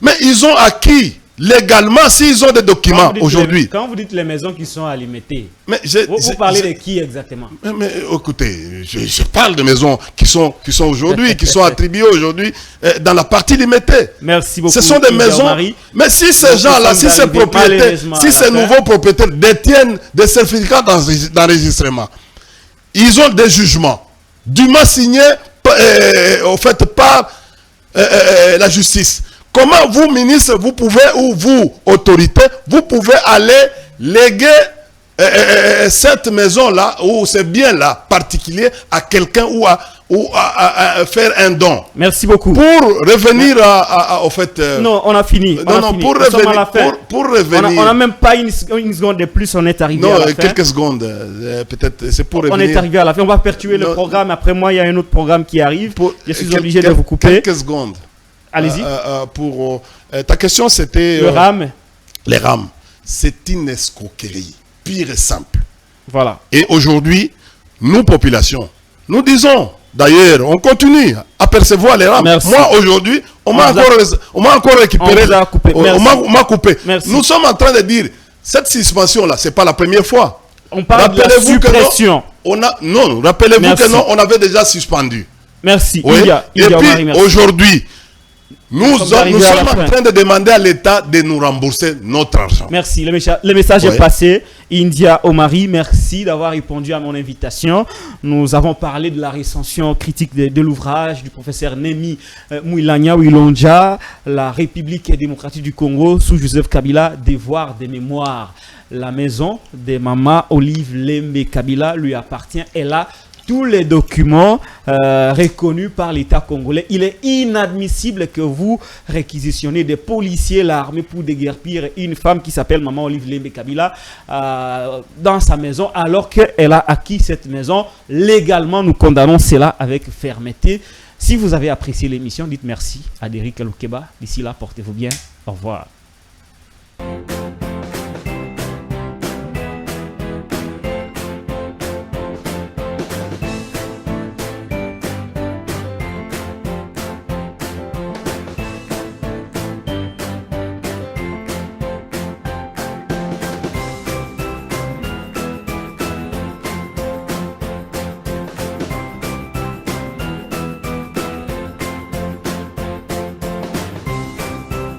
Mais ils ont acquis légalement s'ils ont des documents aujourd'hui. Quand vous dites les maisons qui sont alimentées, vous parlez de qui exactement? Mais écoutez, je parle de maisons qui sont aujourd'hui, qui sont attribuées aujourd'hui dans la partie limitée. Merci beaucoup. Ce sont des maisons. Mais si ces gens-là, si ces propriétaires, si ces nouveaux propriétaires détiennent des certificats d'enregistrement, ils ont des jugements dûment signés au fait par la justice. Comment vous, ministre, vous pouvez, ou vous, autorité, vous pouvez aller léguer cette maison-là, ou ce bien-là particulier, à quelqu'un ou à faire un don? Merci beaucoup. Pour revenir au fait... non, on a fini. Pour revenir... On n'a même pas une seconde de plus, on est arrivé à la fin. Quelques secondes, peut-être, c'est pour revenir... On est arrivé à la fin, on va perturber le programme. Après moi, il y a un autre programme qui arrive. Je suis obligé de vous couper. Quelques secondes. Allez-y. Ta question, c'était... Le RAM. Les RAM. C'est une escroquerie, pure et simple. Voilà. Et aujourd'hui, nous, population, nous disons, d'ailleurs, on continue à percevoir les RAM. Merci. Moi, aujourd'hui, on m'a encore récupéré. On m'a coupé. Merci. Nous sommes en train de dire, cette suspension-là, ce n'est pas la première fois. On parle de la suppression. Non, rappelez-vous que non, on avait déjà suspendu. Merci. Oui. Et puis, aujourd'hui, nous sommes en train de demander à l'État de nous rembourser notre argent. Merci. Le message est passé. India Omari, merci d'avoir répondu à mon invitation. Nous avons parlé de la recension critique de l'ouvrage du professeur Némi Mouilania Wilonja, La République démocratique du Congo sous Joseph Kabila, Devoir des mémoires. La maison de Maman Olive Lembe Kabila lui appartient. Elle a tous les documents reconnus par l'État congolais. Il est inadmissible que vous réquisitionnez des policiers, l'armée pour déguerpir une femme qui s'appelle Maman Olive Lembe Kabila dans sa maison alors qu'elle a acquis cette maison légalement. Nous condamnons cela avec fermeté. Si vous avez apprécié l'émission, dites merci à Derrick Loukeba. D'ici là, portez-vous bien. Au revoir.